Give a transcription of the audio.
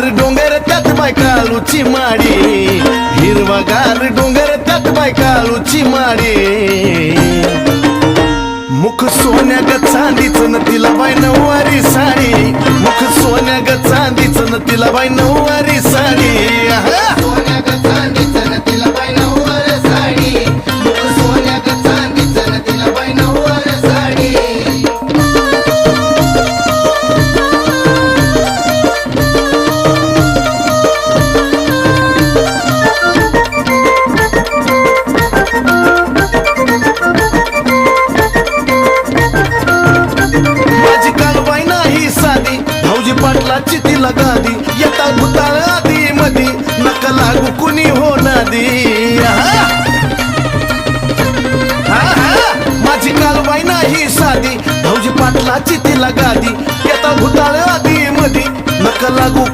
हिरवागार डोंगर त्यात बायकालूची माडी, हिरवागार डोंगर त्यात बायकालूची माडी. मुख सोन्या ग चांदीच न तिला बाई नऊवारी साडी, मुख सोन्या ग चांदीच न तिला बाई नऊवारी साडी. सोन्या ग चांदीच न तिला बाई नऊवारी साडी, मुख सोन्या ग चांदीच न तिला बाई नऊवारी साडी. माझी कालबाई नाही साधी, भाऊजी पाटलाची तिला गादी. येता भूताळ आधी मधी नका लागू कुणी हो नादी. माझी कालबाई नाही साधी, भाऊजी पाटलाची तिला गादी. येता भूताळ आधी मधी नका लागू